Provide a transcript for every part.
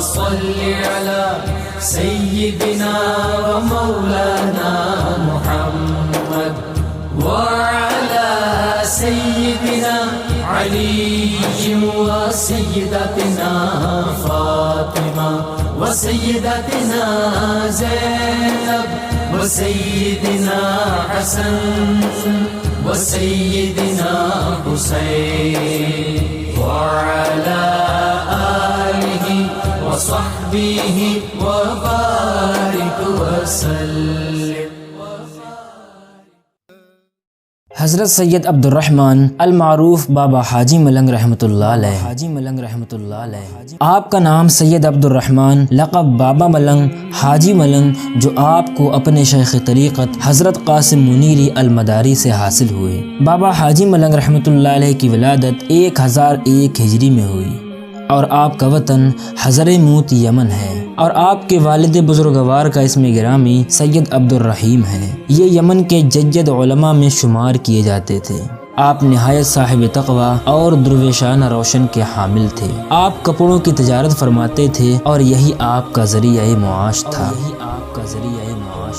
صل على سيدنا ومولانا محمد وعلى سيدنا علي وسيدتنا فاطمة وسيدتنا زينب وسيدنا حسن وسيدنا حسين وعلى آله وصحبه وبارك وسلم. حضرت سید عبد الرحمن المعروف بابا حاجی ملنگ رحمۃ اللہ علیہ. آپ کا نام سید عبد الرحمن لقب بابا ملنگ حاجی ملنگ جو آپ کو اپنے شیخ طریقت حضرت قاسم منیری المداری سے حاصل ہوئے. بابا حاجی ملنگ رحمۃ اللہ علیہ کی ولادت 1001 ہجری میں ہوئی اور آپ کا وطن حضرموت یمن ہے اور آپ کے والد بزرگوار کا اسم گرامی سید عبد الرحیم ہے. یہ یمن کے ججد علماء میں شمار کیے جاتے تھے. آپ نہایت صاحب تقوی اور درویشانہ روشن کے حامل تھے. آپ کپڑوں کی تجارت فرماتے تھے اور یہی آپ کا ذریعہ معاش تھا.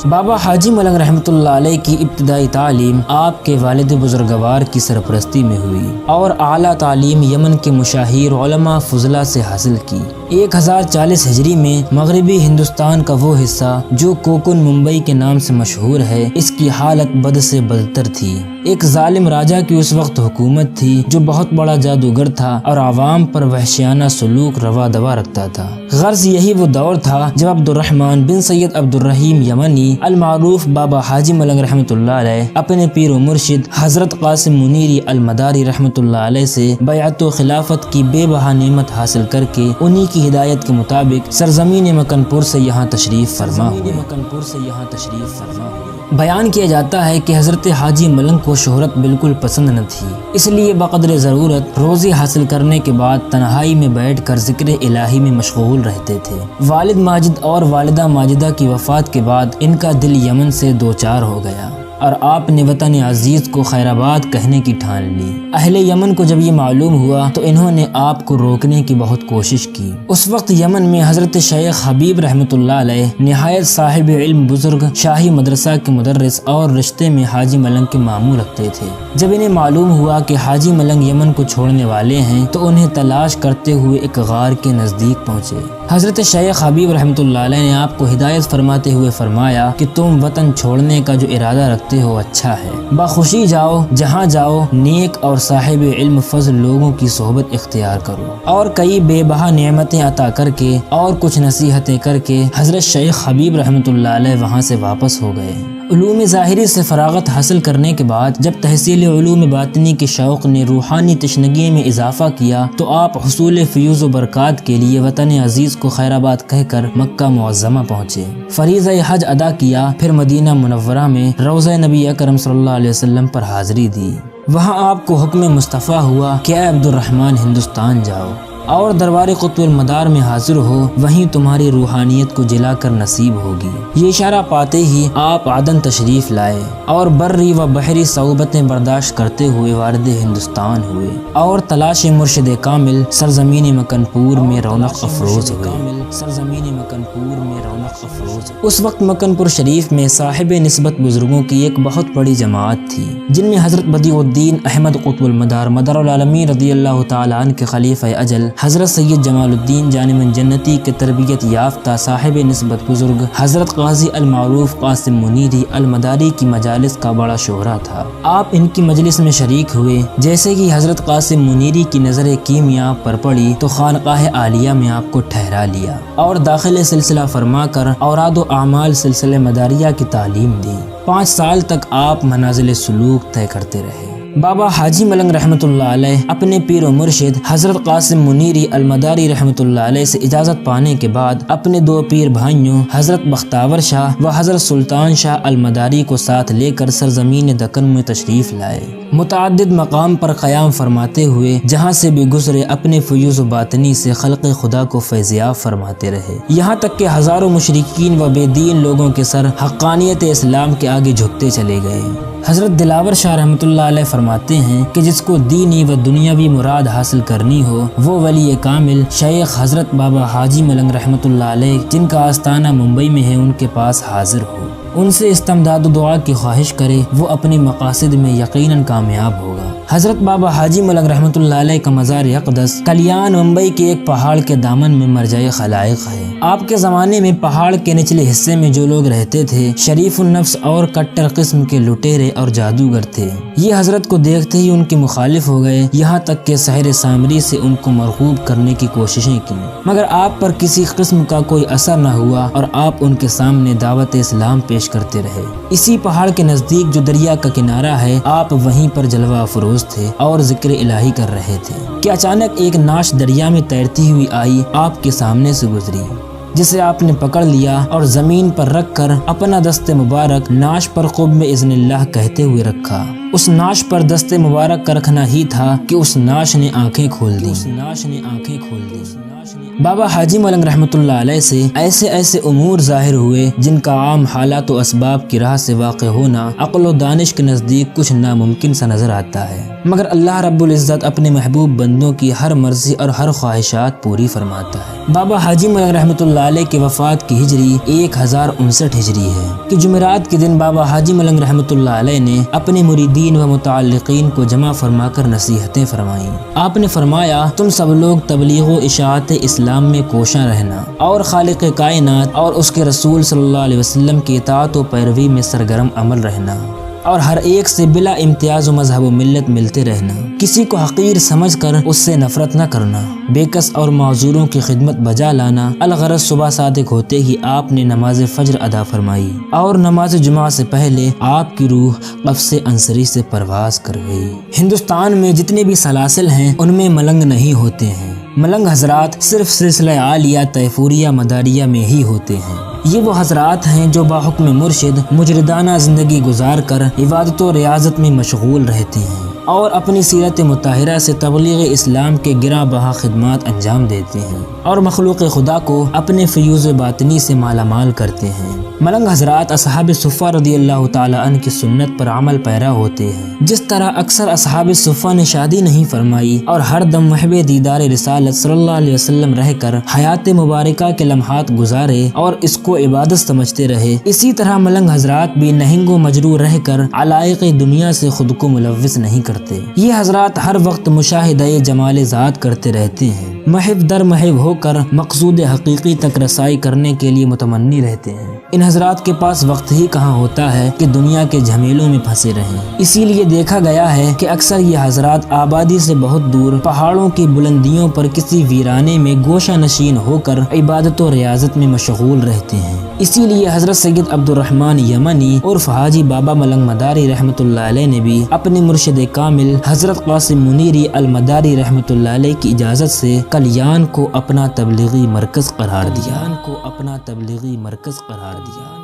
بابا حاجی ملنگ رحمۃ اللہ علیہ کی ابتدائی تعلیم آپ کے والد بزرگوار کی سرپرستی میں ہوئی اور اعلیٰ تعلیم یمن کے مشاہیر علماء فضلاء سے حاصل کی. 1040 ہجری میں مغربی ہندوستان کا وہ حصہ جو کوکن ممبئی کے نام سے مشہور ہے اس کی حالت بد سے بدتر تھی. ایک ظالم راجہ کی اس وقت حکومت تھی جو بہت بڑا جادوگر تھا اور عوام پر وحشیانہ سلوک روا دوا رکھتا تھا. غرض یہی وہ دور تھا جب عبد الرحمن بن سید عبد الرحیم یمنی المعروف بابا حاجی ملنگ رحمۃ اللہ علیہ اپنے پیر و مرشد حضرت قاسم منیری المداری رحمۃ اللہ علیہ سے بیعت و خلافت کی بے بہا نعمت حاصل کر کے انہی کی ہدایت کے مطابق سرزمین مکن پور سے یہاں تشریف فرما ہوئے. بیان کیا جاتا ہے کہ حضرت حاجی ملنگ کو شہرت بالکل پسند نہ تھی، اس لیے بقدر ضرورت روزی حاصل کرنے کے بعد تنہائی میں بیٹھ کر ذکر الہی میں مشغول رہتے تھے. والد ماجد اور والدہ ماجدہ کی وفات کے بعد ان کا دل یمن سے دوچار ہو گیا اور آپ نے وطن عزیز کو خیر آباد کہنے کی ٹھان لی. اہل یمن کو جب یہ معلوم ہوا تو انہوں نے آپ کو روکنے کی بہت کوشش کی. اس وقت یمن میں حضرت شیخ حبیب رحمۃ اللہ علیہ نہایت صاحب علم بزرگ شاہی مدرسہ کے مدرس اور رشتے میں حاجی ملنگ کے ماموں رکھتے تھے. جب انہیں معلوم ہوا کہ حاجی ملنگ یمن کو چھوڑنے والے ہیں تو انہیں تلاش کرتے ہوئے ایک غار کے نزدیک پہنچے. حضرت شیخ حبیب رحمۃ اللہ علیہ نے آپ کو ہدایت فرماتے ہوئے فرمایا کہ تم وطن چھوڑنے کا جو ارادہ رکھتے ہو اچھا ہے، بخوشی جاؤ، جہاں جاؤ نیک اور صاحب علم فضل لوگوں کی صحبت اختیار کرو. اور کئی بے بہا نعمتیں عطا کر کے اور کچھ نصیحتیں کر کے حضرت شیخ حبیب رحمۃ اللہ علیہ وہاں سے واپس ہو گئے. علوم ظاہری سے فراغت حاصل کرنے کے بعد جب تحصیل علوم باطنی کے شوق نے روحانی تشنگی میں اضافہ کیا تو آپ حصول فیوز و برکات کے لیے وطن عزیز کو خیر آباد کہہ کر مکہ معظمہ پہنچے. فریضہ حج ادا کیا، پھر مدینہ منورہ میں روضہ نبی اکرم صلی اللہ علیہ وسلم پر حاضری دی. وہاں آپ کو حکم مصطفیٰ ہوا کہ اے عبد الرحمن ہندوستان جاؤ اور دربار قطب المدار میں حاضر ہو، وہیں تمہاری روحانیت کو جلا کر نصیب ہوگی. یہ اشارہ پاتے ہی آپ عدن تشریف لائے اور بری و بحری صعوبتیں برداشت کرتے ہوئے وارد ہندوستان ہوئے اور تلاش مرشد کامل سرزمین مکن پور میں رونق افروز ہوئے. اس وقت مکن پور شریف میں صاحب نسبت بزرگوں کی ایک بہت بڑی جماعت تھی جن میں حضرت بدیع الدین احمد قطب المدار مدار العالمین رضی اللہ تعالیٰ عنہ کے خلیفہ اجل حضرت سید جمال الدین جانم جنتی کے تربیت یافتہ صاحب نسبت بزرگ حضرت قاضی المعروف قاسم منیری المداری کی مجالس کا بڑا شہرہ تھا. آپ ان کی مجلس میں شریک ہوئے. جیسے کہ حضرت قاسم منیری کی نظر کیمیا پر پڑی تو خانقاہ عالیہ میں آپ کو ٹھہرا لیا اور داخل سلسلہ فرما کر اوراد و اعمال سلسلہ مداریہ کی تعلیم دی. 5 سال تک آپ منازل سلوک طے کرتے رہے. بابا حاجی ملنگ رحمۃ اللہ علیہ اپنے پیر و مرشد حضرت قاسم منیری المداری رحمۃ اللہ علیہ سے اجازت پانے کے بعد اپنے 2 پیر بھائیوں حضرت بختاور شاہ و حضرت سلطان شاہ المداری کو ساتھ لے کر سرزمین دکن میں تشریف لائے. متعدد مقام پر قیام فرماتے ہوئے جہاں سے بھی گزرے اپنے فیوز و باطنی سے خلق خدا کو فیضیاب فرماتے رہے، یہاں تک کہ ہزاروں مشرکین و بے دین لوگوں کے سر حقانیت اسلام کے آگے جھکتے چلے گئے. حضرت دلاور شاہ رحمۃ اللہ علیہ فرماتے ہیں کہ جس کو دینی و دنیاوی مراد حاصل کرنی ہو وہ ولی کامل شیخ حضرت بابا حاجی ملنگ رحمۃ اللہ علیہ جن کا آستانہ ممبئی میں ہے ان کے پاس حاضر ہو، ان سے استمداد و دعا کی خواہش کرے، وہ اپنے مقاصد میں یقیناً کامیاب ہوگا۔ حضرت بابا حاجی ملنگ رحمۃ اللہ علیہ کا مزار اقدس کلیان ممبئی کے ایک پہاڑ کے دامن میں مرجع خلائق ہے۔ آپ کے زمانے میں پہاڑ کے نچلے حصے میں جو لوگ رہتے تھے شریف النفس اور کٹر قسم کے لٹیرے اور جادوگر تھے۔ یہ حضرت کو دیکھتے ہی ان کے مخالف ہو گئے، یہاں تک کہ سحر سامری سے ان کو مرغوب کرنے کی کوششیں کی، مگر آپ پر کسی قسم کا کوئی اثر نہ ہوا اور آپ ان کے سامنے دعوت اسلام پیش کرتے رہے۔ اسی پہاڑ کے نزدیک جو دریا کا کنارہ ہے آپ وہیں پر جلوہ افروز تھے اور ذکر الہی کر رہے تھے کہ اچانک ایک ناش دریا میں تیرتی ہوئی آئی، آپ کے سامنے سے گزری، جسے آپ نے پکڑ لیا اور زمین پر رکھ کر اپنا دست مبارک ناش پر قب میں اذن اللہ کہتے ہوئے رکھا۔ اس ناش پر دست مبارک کا رکھنا ہی تھا کہ اس ناش نے آنکھیں کھول دی۔ بابا حاجی ملنگ رحمۃ اللہ علیہ سے ایسے ایسے امور ظاہر ہوئے جن کا عام حالات و اسباب کی راہ سے واقع ہونا عقل و دانش کے نزدیک کچھ ناممکن سا نظر آتا ہے، مگر اللہ رب العزت اپنے محبوب بندوں کی ہر مرضی اور ہر خواہشات پوری فرماتا ہے۔ بابا حاجی ملنگ رحمۃ اللہ علیہ کی وفات کی ہجری 1059 ہجری ہے کہ جمعرات کے دن بابا حاجی ملنگ رحمۃ اللہ علیہ نے اپنے مریدین و متعلقین کو جمع فرما کر نصیحتیں فرمائیں۔ آپ نے فرمایا، تم سب لوگ تبلیغ و اشاعت اسلام میں کوشاں رہنا اور خالق کائنات اور اس کے رسول صلی اللہ علیہ وسلم کی اطاعت و پیروی میں سرگرم عمل رہنا اور ہر ایک سے بلا امتیاز و مذہب و ملت ملتے رہنا، کسی کو حقیر سمجھ کر اس سے نفرت نہ کرنا، بے کس اور معذوروں کی خدمت بجا لانا۔ الغرض صبح صادق ہوتے ہی آپ نے نماز فجر ادا فرمائی اور نماز جمعہ سے پہلے آپ کی روح قفس انصری سے پرواز کر گئی۔ ہندوستان میں جتنے بھی سلاسل ہیں ان میں ملنگ نہیں ہوتے ہیں، ملنگ حضرات صرف سلسلہ عالیہ طیفوریہ مداریہ میں ہی ہوتے ہیں۔ یہ وہ حضرات ہیں جو باحکم مرشد مجردانہ زندگی گزار کر عبادت و ریاضت میں مشغول رہتے ہیں اور اپنی سیرت مطہرہ سے تبلیغ اسلام کے گراں بہا خدمات انجام دیتے ہیں اور مخلوق خدا کو اپنے فیوز باطنی سے مالا مال کرتے ہیں۔ ملنگ حضرات اصحاب صفہ رضی اللہ تعالی عنہ کی سنت پر عمل پیرا ہوتے ہیں۔ جس طرح اکثر اصحاب صفہ نے شادی نہیں فرمائی اور ہر دم محب دیدار رسالت صلی اللہ علیہ وسلم رہ کر حیات مبارکہ کے لمحات گزارے اور اس کو عبادت سمجھتے رہے، اسی طرح ملنگ حضرات بھی نہنگ و مجرور رہ کر علائق دنیا سے خود کو ملوث نہیں کرتے۔ یہ حضرات ہر وقت مشاہدہ جمال ذات کرتے رہتے ہیں، محب در محب ہو کر مقصود حقیقی تک رسائی کرنے کے لیے متمنی رہتے ہیں۔ ان حضرات کے پاس وقت ہی کہاں ہوتا ہے کہ دنیا کے جھمیلوں میں پھنسے رہیں، اسی لیے دیکھا گیا ہے کہ اکثر یہ حضرات آبادی سے بہت دور پہاڑوں کی بلندیوں پر کسی ویرانے میں گوشہ نشین ہو کر عبادت و ریاضت میں مشغول رہتے ہیں۔ اسی لیے حضرت سید عبد الرحمن یمنی عرف حاجی بابا ملنگ مداری رحمۃ اللہ علیہ نے بھی اپنے مرشد کامل حضرت قاسم منیری المداری رحمۃ اللہ علیہ کی اجازت سے کلیان کو اپنا تبلیغی مرکز قرار دیا۔